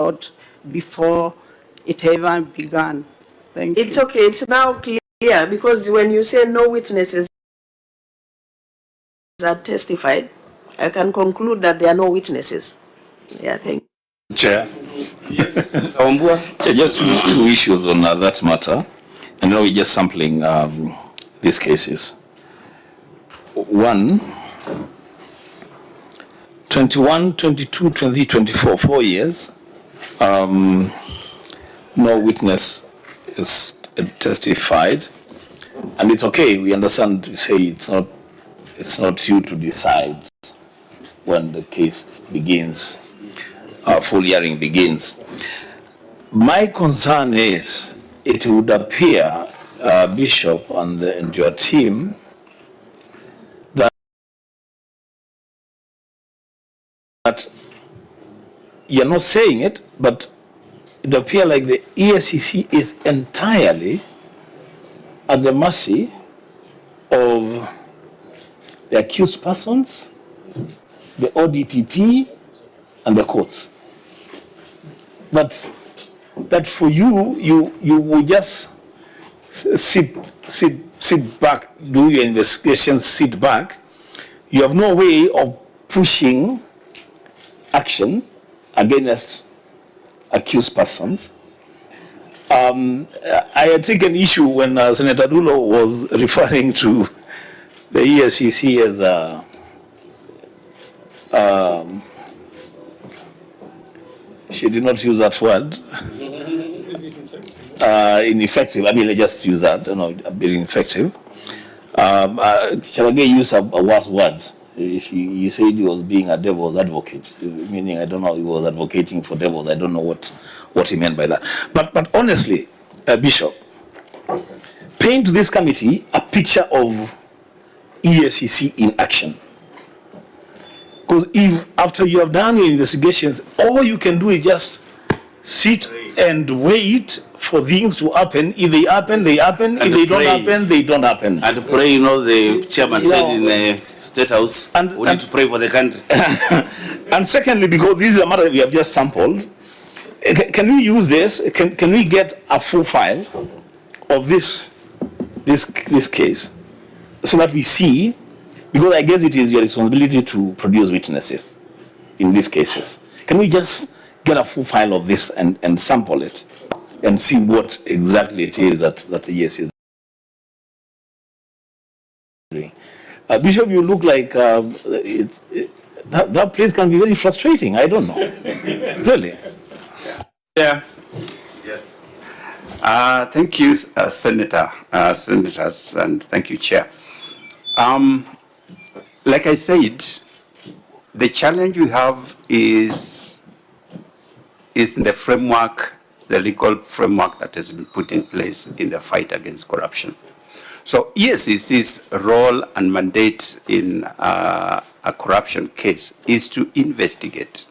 out before it even began. Thank you. It's okay. It's now clear, because when you say no witnesses are testified, I can conclude that there are no witnesses. Yeah, thank you. Chair. Yes. Chair, just two issues on that matter. And now we're just sampling these cases. One, 21, 22, 23, 24, 4 years. No witness is testified. And it's okay, we understand to say it's not you to decide when the case begins, full hearing begins. My concern is it would appear, Bishop and your team, that you're not saying it, but it appears like the EACC is entirely at the mercy of the accused persons, the DPP, and the courts. But that for you will just sit back, do your investigations, sit back. You have no way of pushing action against accused persons. I had taken issue when Senator Dulo was referring to the EACC as she did not use that word. Ineffective. I mean, I just use that. Being effective. Charage used a worse word. He said he was being a devil's advocate, meaning I don't know, he was advocating for devils. I don't know what he meant by that. But honestly, Bishop, paint to this committee a picture of EACC in action. Because if after you have done your investigations, all you can do is just sit and wait for things to happen. If they happen, they happen. If they don't happen, they don't happen. And pray, the chairman said in the State House, we need to pray for the country. And secondly, because this is a matter we have just sampled, can we use this? Can we get a full file of this case so that we see? Because I guess it is your responsibility to produce witnesses in these cases. Can we just get a full file of this and sample it and see what exactly it is that the yes is doing? Bishop, you look like that place can be very frustrating. I don't know. Really. Yeah. Yes. Thank you, senators, and thank you, Chair. Like I said, the challenge we have is in the framework, the legal framework that has been put in place in the fight against corruption. So EACC's role and mandate in a corruption case is to investigate.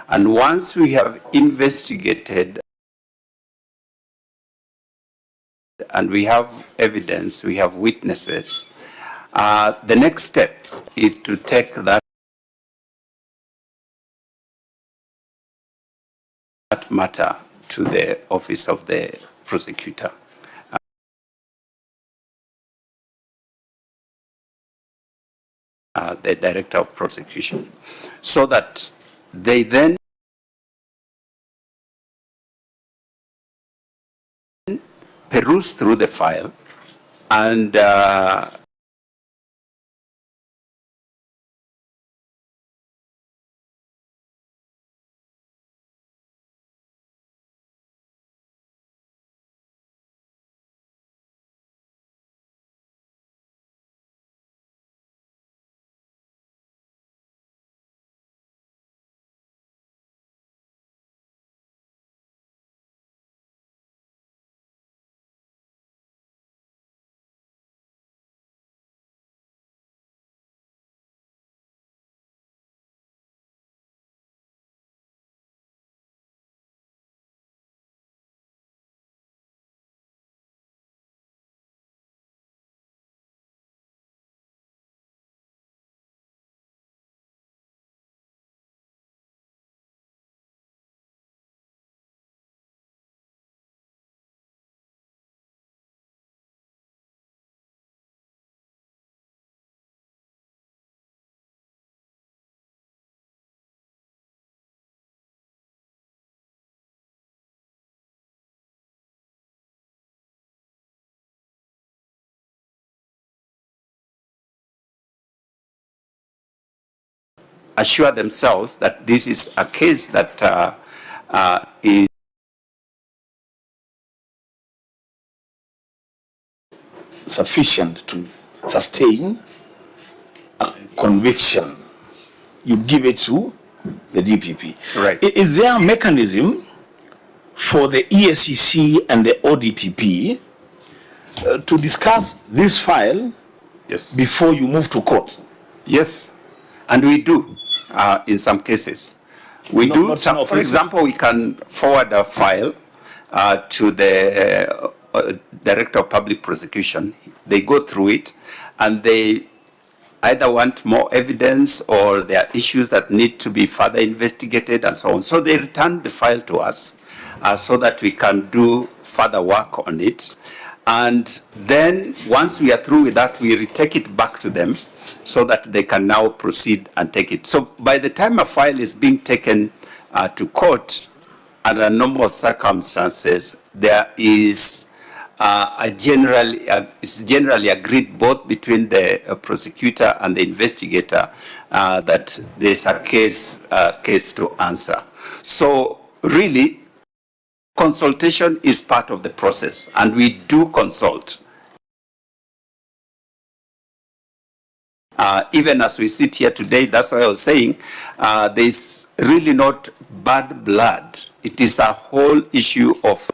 And once we have investigated and we have evidence, we have witnesses, the next step is to take that matter to the office of the prosecutor. The director of prosecution, so that they then peruse through the file and assure themselves that this is a case that is sufficient to sustain a conviction, you give it to the DPP. Right. Is there a mechanism for the EACC and the ODPP to discuss this file before you move to court? Yes, and we do in some cases. We do. For example, we can forward a file to the Director of Public Prosecution. They go through it, and they either want more evidence or there are issues that need to be further investigated and so on. So they return the file to us so that we can do further work on it. And then once we are through with that, we retake it back to them so that they can now proceed and take it. So by the time a file is being taken to court, under normal circumstances, there is it's generally agreed both between the prosecutor and the investigator that there's a case to answer. So really, consultation is part of the process, and we do consult. Even as we sit here today, that's why I was saying there's really not bad blood. It is a whole issue of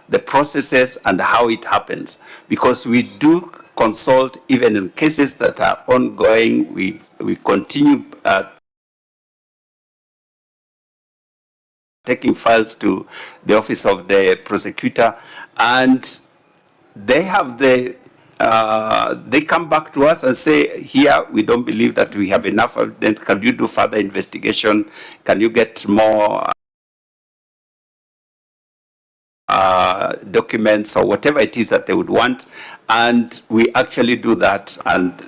the processes and how it happens, because we do consult even in cases that are ongoing. We continue taking files to the office of the prosecutor, and they have they come back to us and say, here, we don't believe that we have enough evidence. Can you do further investigation? Can you get more documents or whatever it is that they would want? And we actually do that, and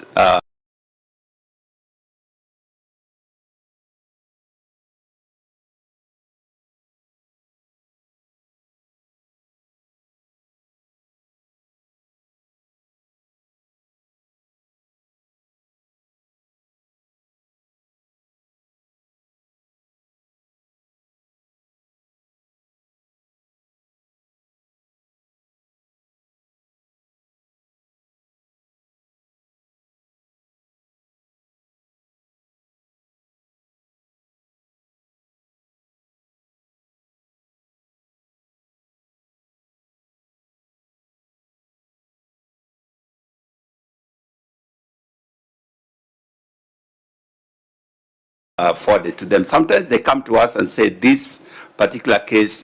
forward it to them. Sometimes they come to us and say, this particular case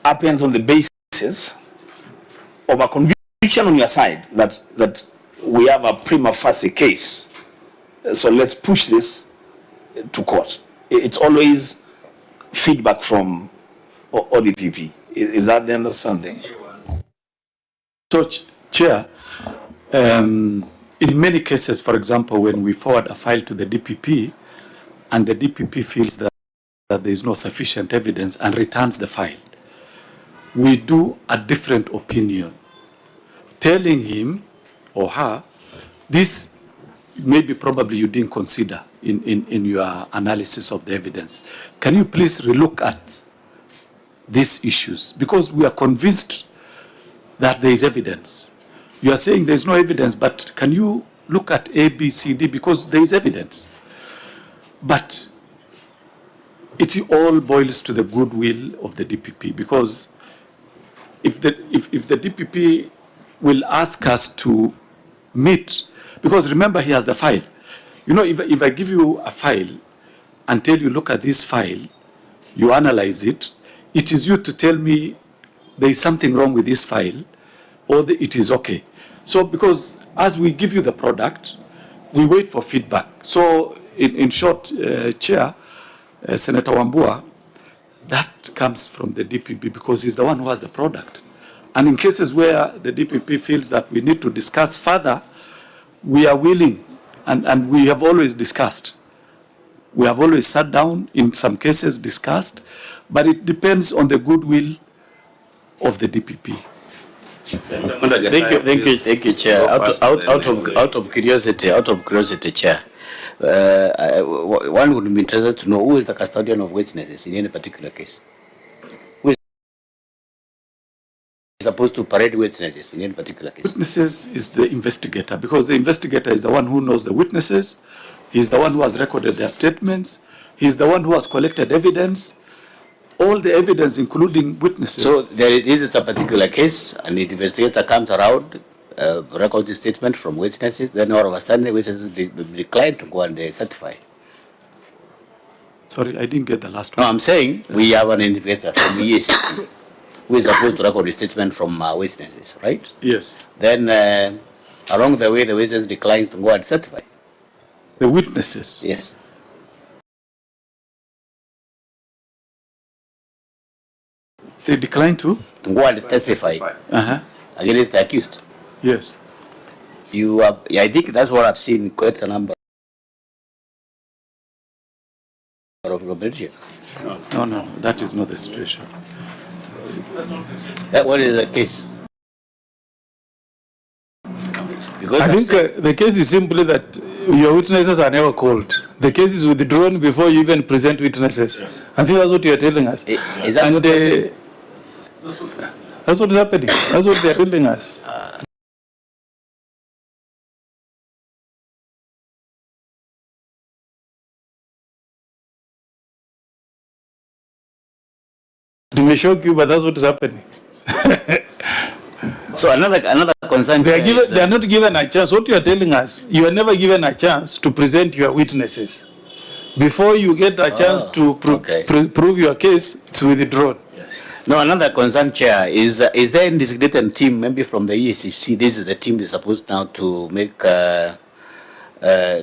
happens on the basis of a conviction on your side that we have a prima facie case. So let's push this to court. It's always feedback from ODPP. Is that the understanding? So, Chair, in many cases, for example, when we forward a file to the DPP and the DPP feels that there is no sufficient evidence and returns the file, we do a different opinion, telling him or her, this maybe probably you didn't consider in your analysis of the evidence. Can you please relook at these issues? Because we are convinced that there is evidence. You are saying there is no evidence, but can you look at A, B, C, D, because there is evidence. But it all boils to the goodwill of the DPP, because if the DPP will ask us to meet, because remember he has the file. You know, if I give you a file and tell you, look at this file, you analyze it, it is you to tell me there is something wrong with this file, or it is okay. So because as we give you the product, we wait for feedback. So in short, Chair, Senator Wambua, that comes from the DPP because he's the one who has the product. And in cases where the DPP feels that we need to discuss further, we are willing, and we have always discussed. We have always sat down, in some cases discussed, but it depends on the goodwill of the DPP. Thank you, Chair. Out of curiosity, Chair, one would be interested to know who is the custodian of witnesses in any particular case. Who is supposed to parade witnesses in any particular case? Witnesses is the investigator, because the investigator is the one who knows the witnesses. He's the one who has recorded their statements. He's the one who has collected evidence. All the evidence, including witnesses. So there is a particular case, and the investigator comes around, records the statement from witnesses, then all of a sudden the witnesses decline to go and certify. Sorry, I didn't get the last No, one. I'm saying we have an investigator from the EACC who is supposed to record the statement from witnesses, right? Yes. Then along the way, the witness declines to go and certify. The witnesses. Yes. They decline to? To go and testify against the accused. Yes. I think that's what I've seen quite a number of competitions. No, that is not the situation. What is the case? Because I think the case is simply that your witnesses are never called. The case is withdrawn before you even present witnesses. Yes. I think that's what you are telling us. Is that what you're saying? That's what is happening. That's what they are telling us. It may shock you, but that's what is happening. So another concern. They are not given a chance. What you are telling us, you are never given a chance to present your witnesses. Before you get a chance to prove your case, it's withdrawn. No, another concern, Chair, is there a designated team, maybe from the EACC? This is the team that's supposed now to make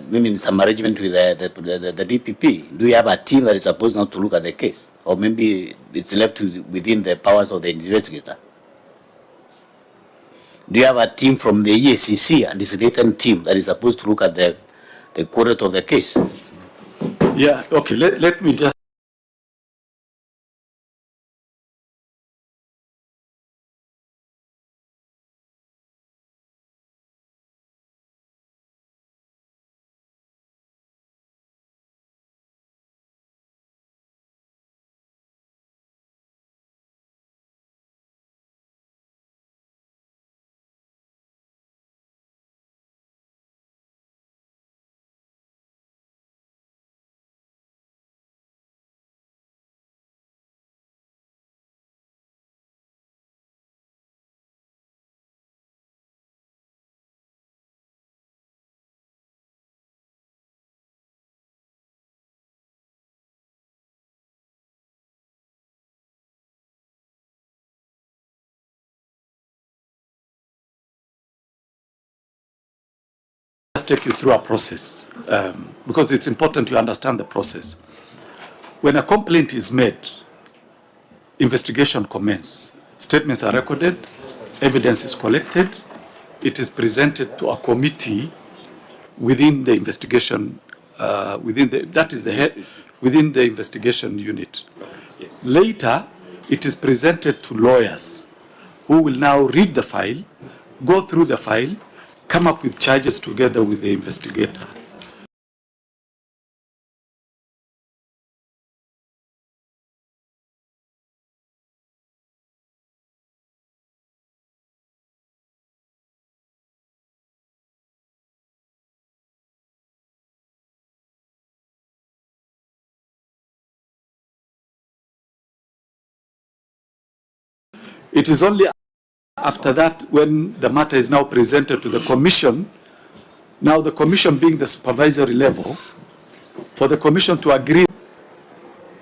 maybe some arrangement with the DPP. Do you have a team that is supposed now to look at the case? Or maybe it's left within the powers of the investigator? Do you have a team from the EACC, a designated team that is supposed to look at the quality of the case? Yeah, okay, let me just. Take you through a process because it's important to understand the process. When a complaint is made, investigation commences. Statements are recorded, evidence is collected, it is presented to a committee within the investigation, within the investigation unit. Later, it is presented to lawyers who will now read the file, go through the file, come up with charges together with the investigator. It is only after that, when the matter is now presented to the commission, now the commission being the supervisory level, for the commission to agree.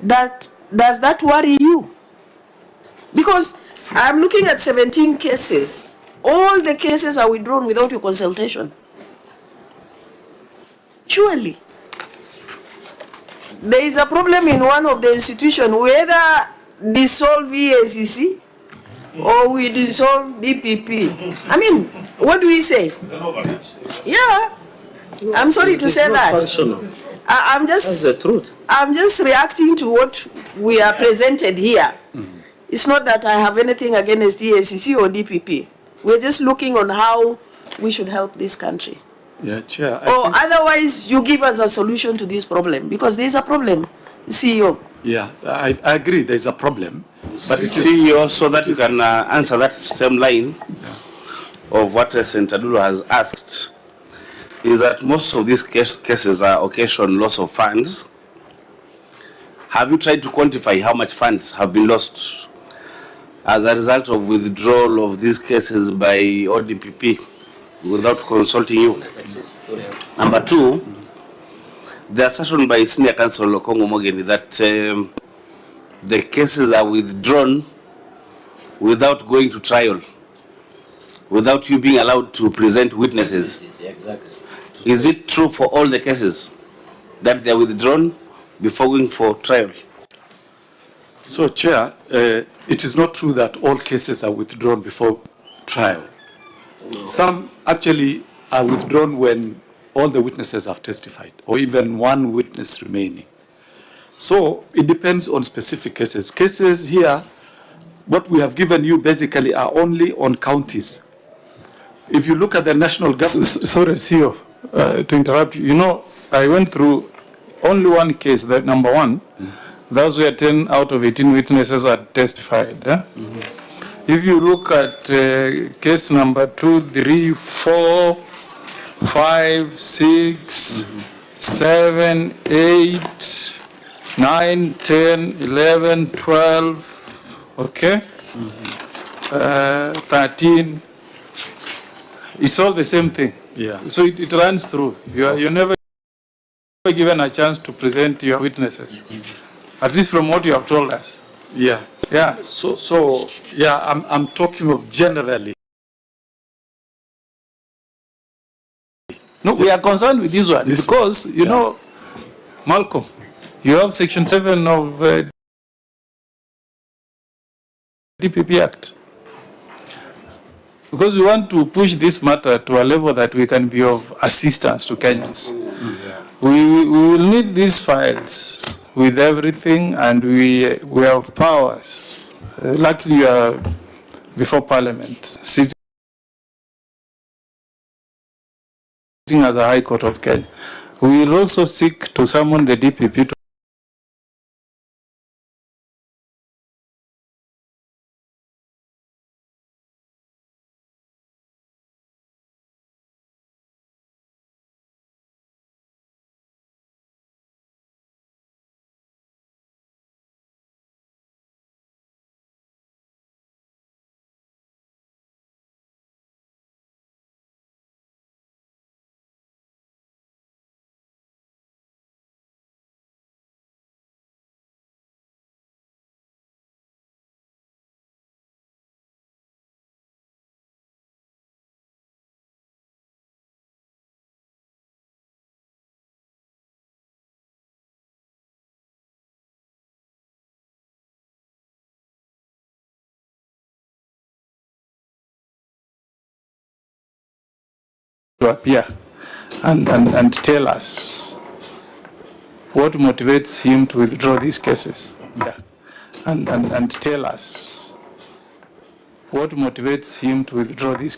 Does that worry you? Because I'm looking at 17 cases. All the cases are withdrawn without your consultation. Surely. There is a problem in one of the institutions, whether dissolve EACC or we dissolve DPP. I mean, what do we say? Yeah, I'm sorry to say that. I'm just. That's the truth. I'm just reacting to what we are presented here. It's not that I have anything against EACC or DPP. We're just looking on how we should help this country. Yeah, Chair. Or otherwise, you give us a solution to this problem, because there is a problem, CEO. Yeah, I agree there's a problem. But CEO, so that you can answer that same line of what Senator Dulo has asked, is that most of these cases are occasion loss of funds. Have you tried to quantify how much funds have been lost as a result of withdrawal of these cases by DPP without consulting you? Number two, the assertion by Senior Counsel Lokongo Mogeni that the cases are withdrawn without going to trial, without you being allowed to present witnesses. Exactly. Is it true for all the cases that they are withdrawn before going for trial? So, Chair, it is not true that all cases are withdrawn before trial. Some actually are withdrawn when all the witnesses have testified, or even one witness remaining. So it depends on specific cases. Cases here, what we have given you basically are only on counties. If you look at the national government... Sorry, CEO, to interrupt you. You know, I went through only one case, that number one. Those were 10 out of 18 witnesses had testified. If you look at case number 2, 3, 4, 5, 6, 7, 8, 9, 10, 11, 12, okay? 13. It's all the same thing. Yeah. So it runs through. You're never given a chance to present your witnesses, at least from what you have told us. Yeah. Yeah. So yeah, I'm talking of generally. No, we are concerned with this one because, you know, Malcolm, you have Section 7 of DPP Act. Because we want to push this matter to a level that we can be of assistance to Kenyans. We will need these files with everything, and we have powers. Luckily, you are before Parliament, sitting as a High Court of Kenya. We will also seek to summon the DPP to appear and tell us what motivates him to withdraw these cases. Yeah. And tell us what motivates him to withdraw these